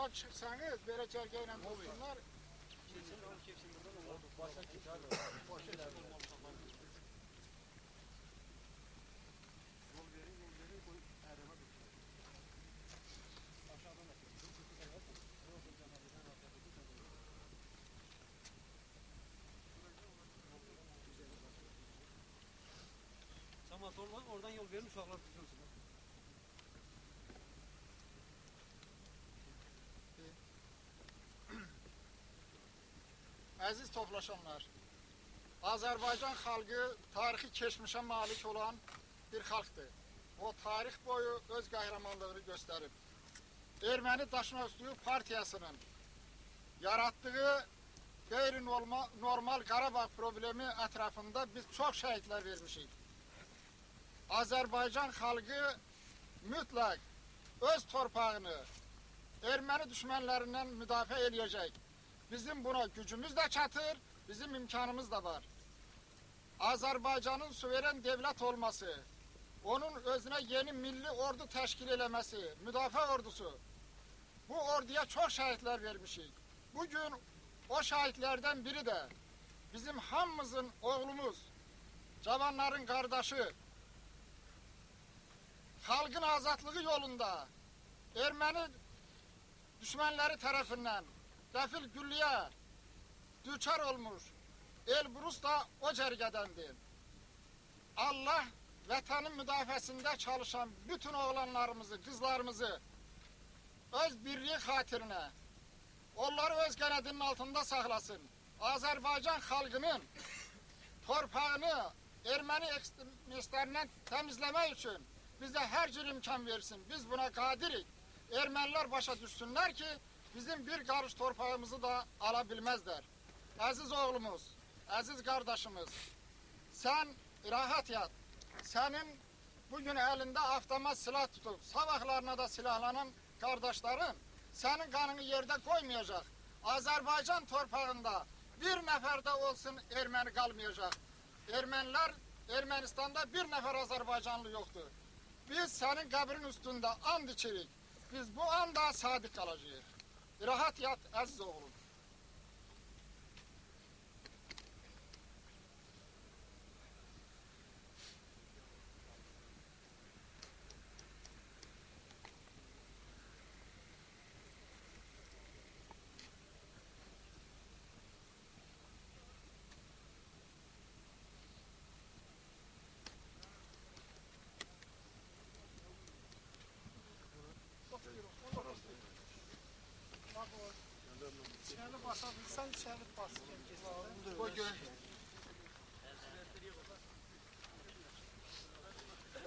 Oradan çıksanız böyle cergeyle olsunlar. Başa çıkar. Başa çıkar. Yol verin koy ereme düşür. Aşağıdan da Tamam oradan yol verin uşaklar tutuyorsun. Əziz toplaşanlar, Azərbaycan xalqı tarixi keçmişə malik olan bir xalqdır. O, tarix boyu öz qəhrəmanlığını göstərib. Erməni Daşnavsluq Partiyasının yaratdığı qeyri-normal Qarabağ problemi ətrafında biz çox şəhidlər vermişik. Azərbaycan xalqı mütləq öz torpağını erməni düşmənlərindən müdafiə eləyəcək. Bizim buna gücümüz də çatır, bizim imkanımız da var. Azərbaycanın suveren devlet olması, onun özünə yeni milli ordu təşkil eləməsi, müdafiə ordusu, bu orduya çox şəhidlər vermişik. Bugün o şəhidlərdən biri də bizim hamımızın oğlumuz, cavanların qardaşı, xalqın azadlığı yolunda erməni düşmənləri tərəfindən qəfil güllüyə düçar olmuş Elbrus da o cərgədəndir. Allah vətənin müdafiəsində çalışan bütün oğlanlarımızı, qızlarımızı öz birliği xatirinə, onları öz qənədinin altında saxlasın. Azərbaycan xalqının torpağını erməni ekstremistlərindən təmizləmək üçün bizə hər cür imkan versin. Biz buna qadirik. Ermənilər başa düşsünlər ki, bizim bir qarış torpağımızı da ala bilməzlər. Əziz oğlumuz, əziz qardaşımız, sən rahat yat. Sənin bugün əlində avtomat silah tutub, sabahlarına da silahlanan qardaşların sənin qanını yerdə qoymayacaq. Azərbaycan torpağında bir nəfər də olsun erməni qalmayacaq. Ermənilər, Ermənistanda bir nəfər Azərbaycanlı yoxdur. Biz sənin qəbrin üstündə and içirik. Biz bu anda sadiq qalacağıq. Rahat yat, əziz oğlum. İçeri basabilsen içeri bas. Koy gör.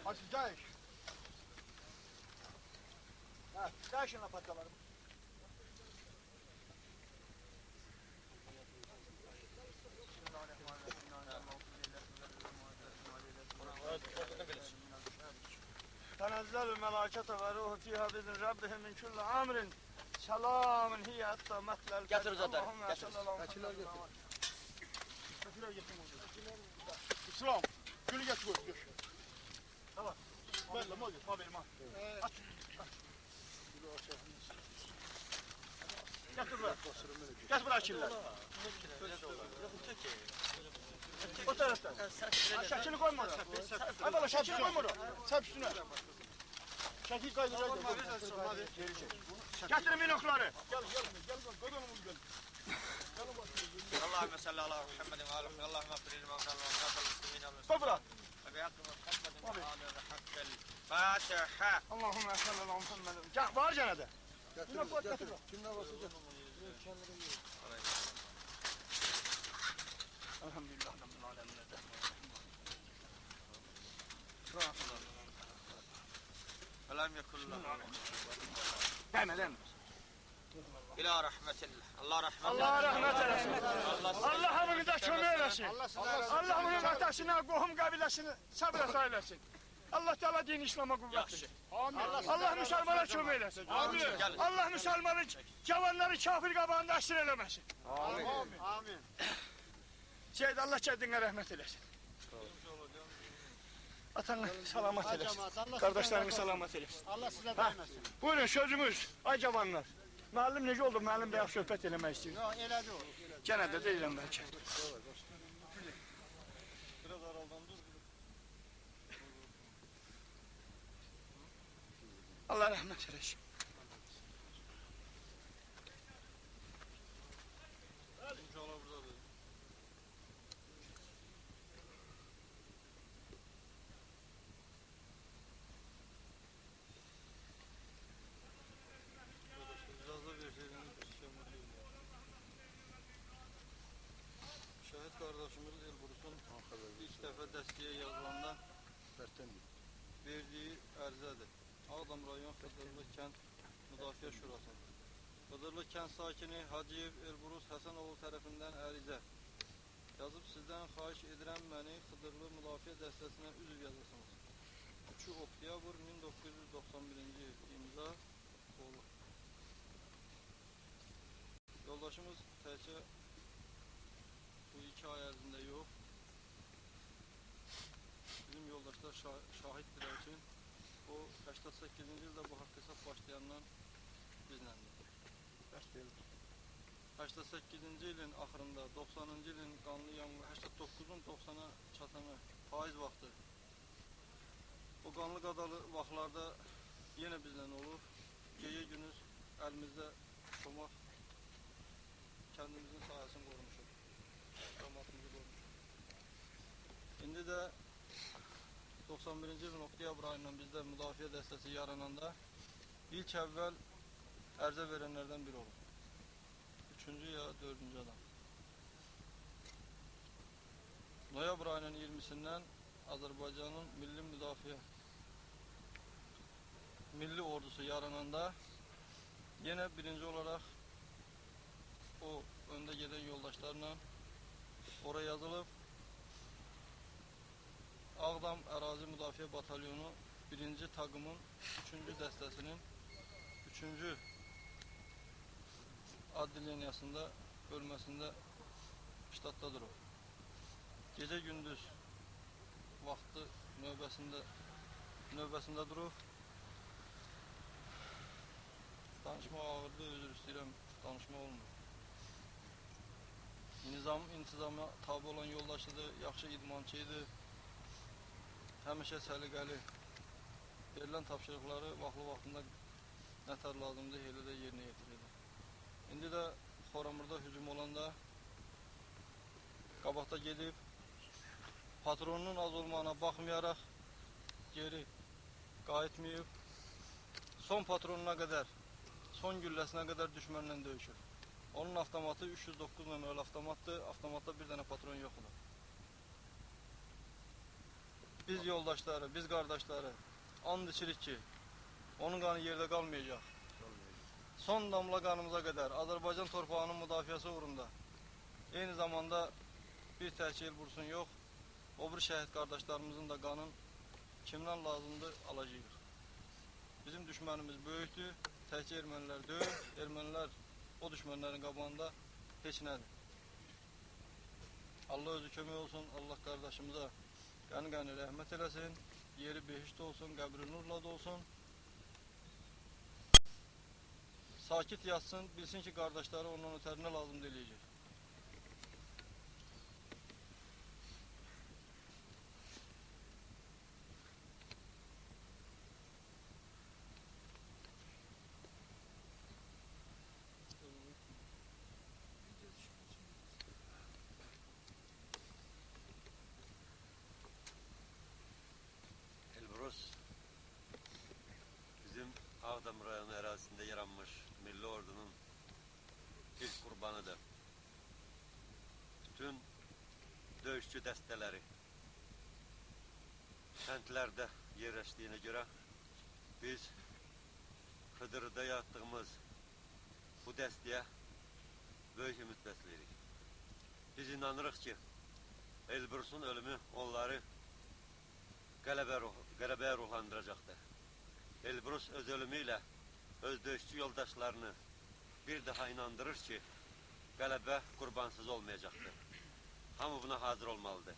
Hadi gel. Ha, gel şuna patlalarım. Tenezzelu melâkete ve ruhu fîhâ bizin rabbihim min kulli amrin. Selamun hiye hatta metlel. Getir zaten. Kaçılar getir. Kaçılar getir. İslam. Gülü getir. Tamam. Böyle mi oluyor? Haberim ha. Aç. Getir buraya. Getir buraya kirler. O taraftan. Şekili koyma oraya. Hadi bana şekili koyma oraya. Sep üstüne. Şekil kaydıracak. Geri çek. Getirin binokları. Gel. Koydun mu gel. Allahümme salli ala Muhammedin ve aleyhi Allahümme affiril mevzal ve mevzal muslimina. Topla. Ve bihakkı Muhammedin ve aleyhi hakkel Fatiha. Allahümme salli ala Muhammedin. Var cenede. Getir. Kimle basacak? Elhamdülillah. Rabbil alemin. Velem yekullah. Deme. İlâ rahmetillah. Allah rahmet eylesin. Allah rahmet eylesin. Allah hamınıza kömür eylesin. Allah bunun atasına, qohum qabiləsini sabır eylesin. Allah Teala din İslam'a kuvvet versin. Allah Müslümanlara kömür eylesin. Allah Müslümanların cavanları kafir qabağında əsir eləməsin. Amin. Şeyd Allah cəddinə rəhmət eylesin. Atanı salamat eylesin. Kardeşlerimi salamat eylesin. Allah size vermesin. Buyurun sözümüz, ay cavanlar. Müəllim necə oldu? Müəllim də yaxşı söhbət eləmək istəyir. Yox, elədi o. Gənə də deyirəm bəlkə. Biraz aralıdan dur. Allah rəhmət eləsin. İnşallah buradadır. Biraz da verseydiniz biz şömürlüyüz. Şəhid qardaşımız Elbrus'un ilk dəfə dəstəyə yazılanda verdiyi ərizədir. Ağdam rayon Xıdırlı kənd Müdafiə Şurası. Xıdırlı kənd sakini Hacıyev Elbrus Həsənoğlu tərəfindən ərizə. Yazıb sizdən xahiş edirəm məni Xıdırlı Müdafiə dəstəsinə üzv yazasınız. 3 oktyabr 1991-ci il imza olur. Yoldaşımız təkcə bu 2 ay ərzində yox, bizim yoldaşlar şahiddirlər ki, o 88-ci ildə bu haqq hesab başlayandan bizləndir. 88-ci ilin axırında, 90-cı ilin qanlı yanğı, 89-un 90-a çatanı faiz vaxtı. O qanlı qadalı vaxtlarda yenə bizlən olur. Gecə gündüz əlimizdə çomaq kəndimizin sahəsini qorumuşuq. Cəmaatımızı qorumuşuq. İndi də 91-ci ilin oktyabr ayından bizdə müdafiə dəstəsi yarananda ilk əvvəl ərizə verənlərdən biri olur. 3-cü ya 4-cü adam. Noyabr ayının 20-sindən Azərbaycanın milli ordusu yarananda yenə birinci olaraq o öndə gedən yoldaşlarla oraya yazılıb Ağdam Ərazi Müdafiə Batalyonu 1-ci taqımın 3-cü dəstəsinin 3-cü adliyeniyasında, bölməsində ştatdadır o. Gecə gündüz vaxtı növbəsində durub. Danışmaq ağırdır, özür istəyirəm, danışmaq olmur. İntizama tabi olan yoldaşıdır, yaxşı idmançıydı. Həmişə səliqəli. Verilən tapşırıqları vaxtında nətər lazımdır, elə də yerinə yetirirdi. İndi də Xoramırda hücum olanda qabaqda gedib patronunun az olmağına baxmayaraq geri qayıtmayıb son patronuna qədər, son gülləsinə qədər düşmənlə döyüşür. Onun avtomatı 309 nömrəli avtomatdır, avtomatda bir dənə patron yoxdur. Biz yoldaşları, biz qardaşları and içirik ki, onun qanı yerdə qalmayacaq. Son damla qanımıza qədər Azərbaycan torpağının müdafiəsi uğrunda eyni zamanda bir təhkil Elbursun yox, o bir şəhid qardaşlarımızın da qanın kimdən lazımdır alacağıq. Bizim düşmənimiz böyükdür, təhkil ermənilər deyil, ermənilər o düşmənlərin qabağında heç nədir. Allah özü kömək olsun, Allah qardaşımıza qəni rəhmət eləsin, yeri behişt olsun, qəbri nurla dolsun. Sakit yatsın, bilsin ki qardaşları onun ötərinə lazım deyiləcək. Elbrus bizim Ağdam rayonu ərazisində yaranmış Milli Ordunun ilk qurbanıdır. Bütün döyüşçü dəstələri kəndlərdə yerləşdiyinə görə biz Xıdırda yaratdığımız bu dəstəyə böyük ümid bəsləyirik. Biz inanırıq ki, Elbrus'un ölümü onları qələbəyə ruhlandıracaqdır. Elbrus öz ölümüyle öz döyüşçü yoldaşlarını bir daha inandırır ki, qələbə qurbansız olmayacaqdır. Hamı buna hazır olmalıdır.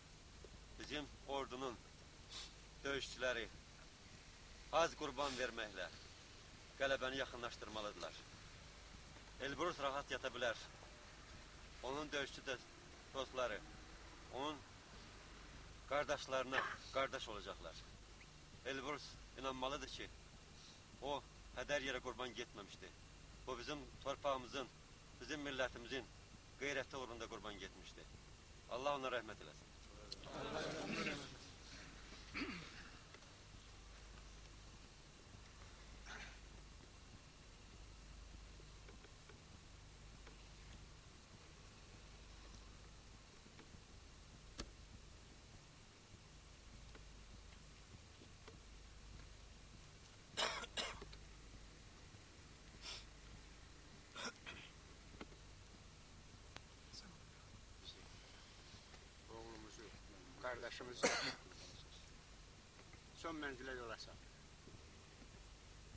Bizim ordunun döyüşçüləri az qurban verməklə qələbəni yaxınlaşdırmalıdırlar. Elbrus rahat yata bilər. Onun döyüşçü dostları, onun qardaşlarına qardaş olacaqlar. Elbrus inanmalıdır ki, o hədər yerə qurban getməmişdi. Bu bizim torpağımızın, bizim millətimizin qeyrəti uğrunda qurban getmişdi. Allah ona rəhmət eləsin. Oğlumuzu, kardeşimizi son menzile yola saldı.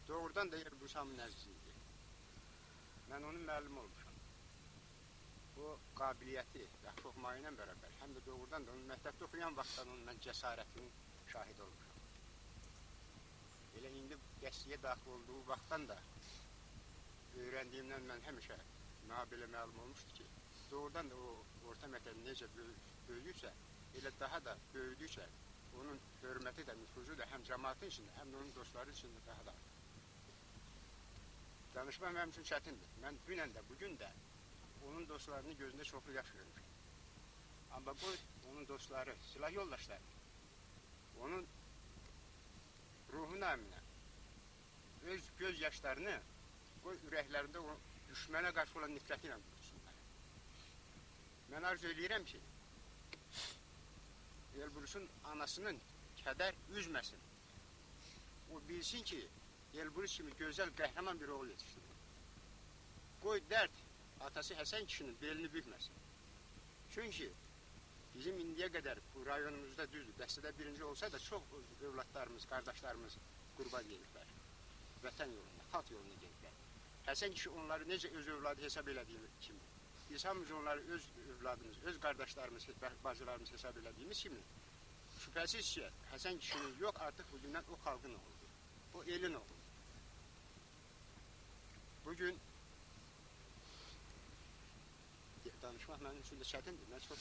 Doğrudan da Elbrus'un nəzisiydi. Mən onun müəllim olmuşam. Bu qabiliyyəti yaxşı oxumağı ilə bərabər, həm də doğrudan da onun məktəbdə oxuyan vaxtdan onun mən cəsarətinin şahid olmuşam. Elə indi qəsliyə daxil olduğu vaxtdan da öyrəndiyimdən mən həmişə mənə belə məlum olmuşdu ki, doğrudan da o orta məktəbi necə böyüdüksə, elə daha da böyüdükcə onun hörməti də, nüfuzu da həm cəmaatın içində, həm də onun dostları içində daha da artır. Danışmaq mənim üçün çətindir. Mən dünən də, bugün də onun dostlarının gözündə çoxlu yaş görmüşəm. Amma bu, onun dostları, silah yoldaşları, onun ruhu naminə öz göz yaşlarını o ürəklərində o düşmənə qarşı olan nifrəti ilə qurutsunlar. Mən arzu edirəm ki, Elbrus'un anasının kədər üzməsin. O bilsin ki, Elbrus kimi gözəl, qəhrəman bir oğul yetişdirir. Qoy dərd atası Həsən kişinin belini bükməsin. Çünki bizim indiyə qədər bu rayonumuzda düzdür, dəstədə birinci olsa da çox övladlarımız, qardaşlarımız qurban gediblər. Vətən yolunda, xalq yolunda gediblər. Həsən kişi onları necə öz övladı hesab elədiyimiz kimi, biz hamımız onları öz övladımız, öz qardaşlarımız, bacılarımız hesab elədiyimiz kimi, şübhəsiz ki, Həsən kişinin yox, artıq bugündən o xalqın oğludur, o elin oğludur. Bugün danışmaq mənim üçün də çətindir, mən çox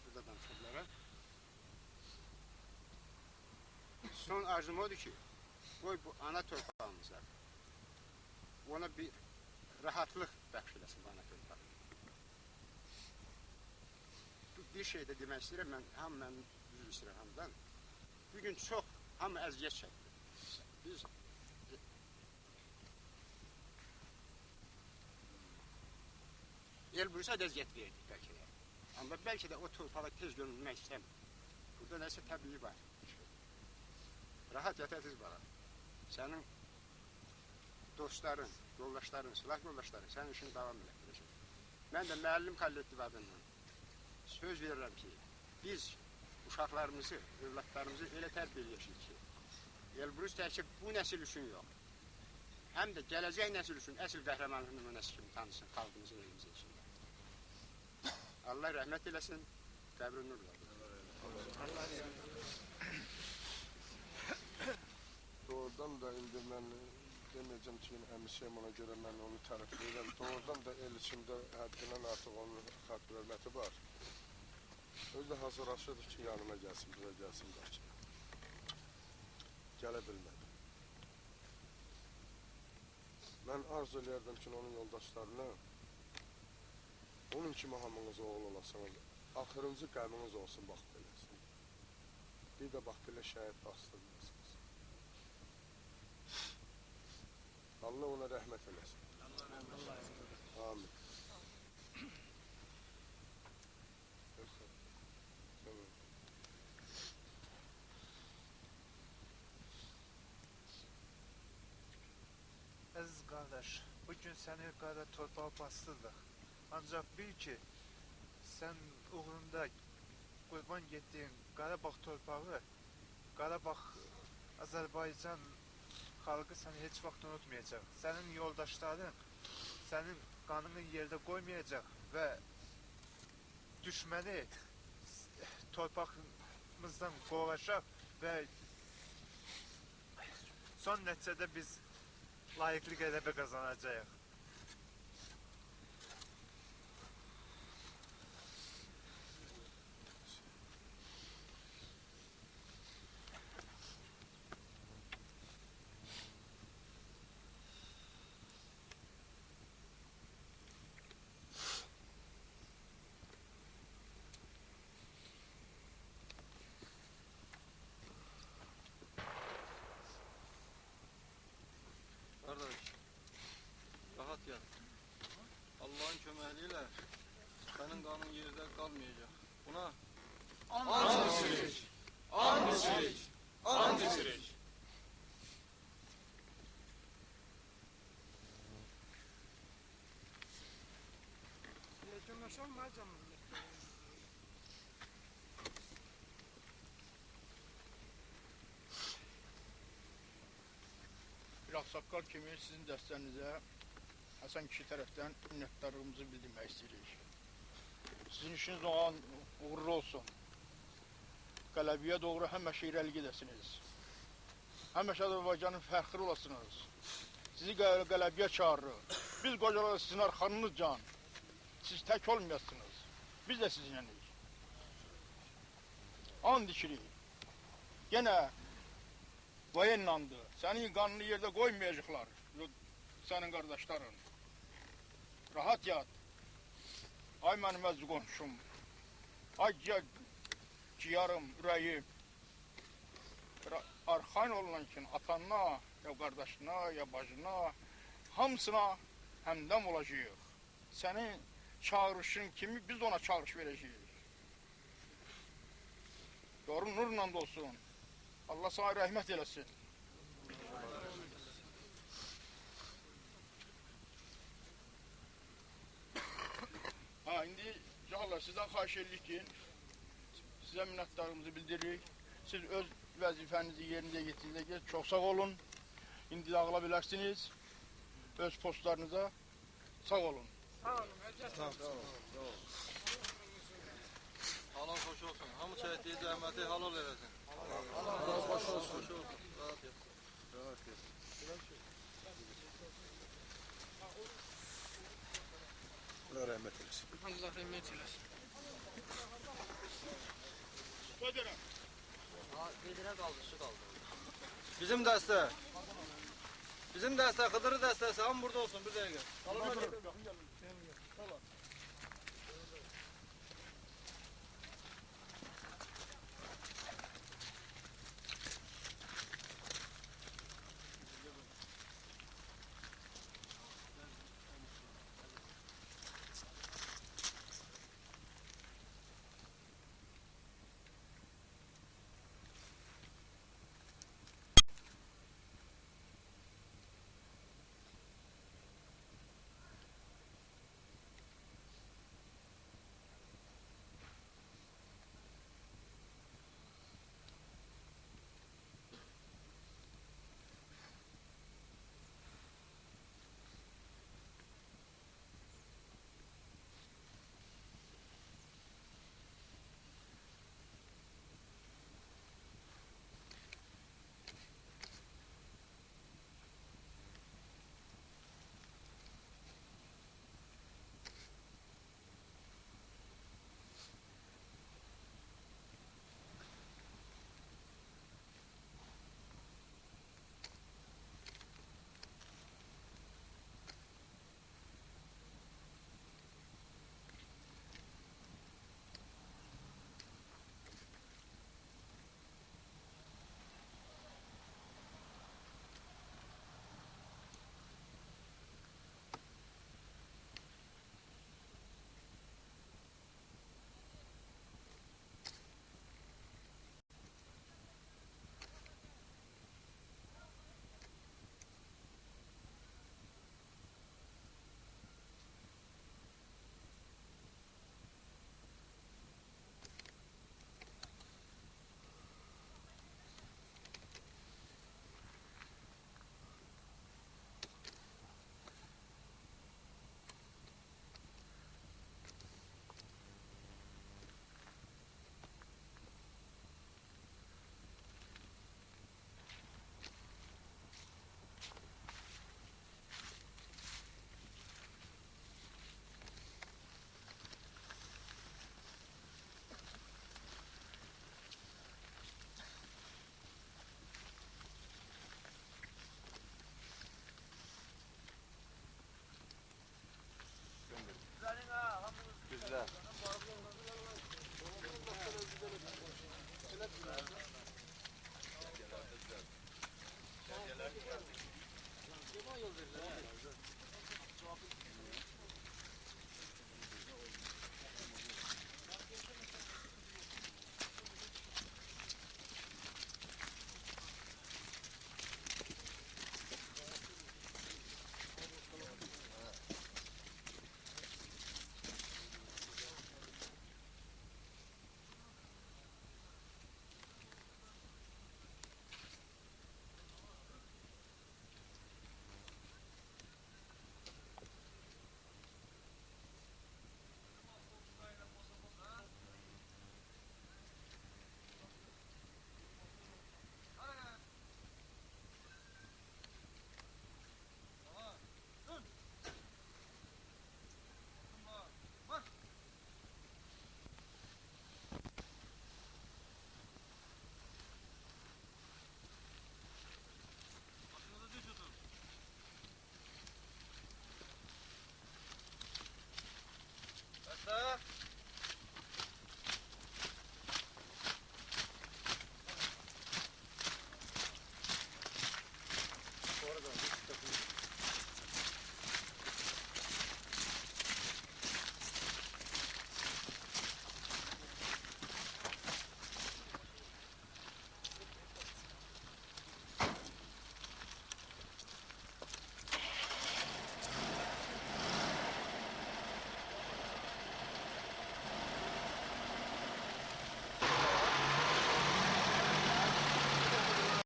burada danışıqlara. Son arzum odur ki, qoy bu ana torpağımıza, ona bir rahatlıq bəxş eləsin bu ana torpağı. Bir şey də demək istəyirəm, mən üzr istəyirəm hamıdan. Bugün çox, hamı əziyyət çəkdir. Biz Elbrus'a da əziyyət verdik bəlkə də. Amma bəlkə də o torpağa tez gömülmək istəmir. Burada nəsə təbii var. Rahat yatacaq bala. Sənin dostların, yoldaşların, silah yoldaşların sənin işini davam etdirəcək. Mən də müəllim kollektiv adından söz verirəm ki, biz uşaqlarımızı, övladlarımızı elə tərbiyə edəcəyik ki, Elbrus təkcə bu nəsil üçün yox, həm də gələcək nəsil üçün əsl qəhrəmanlıq nümunəsi kimi tanısın xalqımızın elimizin içində. Allah rəhmət eləsin, qəbrin nurladır. Doğrudan da indi mən deməyəcəm ki, əmisiyəm ona görə mən onu tərəfləyirəm. Doğrudan da el içində həddindən artıq onun xalq hörməti var. Özü də hazırlaşırdı ki, yanıma gəlsin, bizə gəlsin bəlkə. Gələ bilmədi. Mən arzu eləyərdim ki, onun yoldaşlarına onun kimi hamınız oğul olasınız. Axırıncı qəminiz olsun, bax beləsin. Bir də bax belə şəhid bastırmıyorsunuz. Allah ona rəhmət eləsin. Amin. Əziz qardaş, bugün səni qara torpağa bastırdıq. Ancaq bil ki, sən uğrunda qurban getdiyin Qarabağ torpağı, Qarabağ Azərbaycan xalqı səni heç vaxt unutmayacaq. Sənin yoldaşların sənin qanını yerdə qoymayacaq və düşməni torpağımızdan qovacaq və son nəticədə biz layiqli qələbə qazanacağıq. Veliler, senin kanın yerde kalmayacak. Buna And içirik. And içirik. And içirik. Bir ağsaqqal kimi sizin dəstənizə Həsən kişi tərəfdən minnətdarlığımızı bildirmək istəyirik. Sizin işiniz uğurlu olsun. Qələbiyə doğru həmişə irəli gedəsiniz. Həmişə Azərbaycanın fəxri olasınız. Sizi qələbiyə çağırırıq. Biz qocalar sizin arxanızcan. Siz tək olmayasınız. Biz də sizinlənik. And içirik. Yenə Voyennandı. Sənin qanını yerdə qoymayacaqlar. Sənin qardaşların. Rahat yat. Ay mənim əziz qonşum. Ay ciyarım, ürəyim. Arxain olunan ki, atanına, ya qardaşına, ya bacına, hamısına həmdəm olacaq. Sənin çağırışın kimi biz ona çağırış verəcəyik. Yorun nurla da olsun. Allah sana rəhmət eləsin. İndi canlar sizdən xahiş edirik ki, sizə minnətdarlığımızı bildiririk. Siz öz vəzifənizi yerində yetirdiniz. Çox sağ olun. İndi dağıla bilərsiniz. Öz postlarınıza sağ olun. Sağ olun. Sağ olun. halal hoş olsun. Hamı çəkdiyi zəhməti halal eləsin. Halal hoş olsun. Rahat yat. Rahat yat. Allah rəhmət eləsin. Allah rəhmət eləsin. Söydürəm. Bedirə qaldı, su qaldı. Bizim dəstə. Bizim dəstə, Xıdırı dəstəsi hamı burada olsun bir dəqiqə.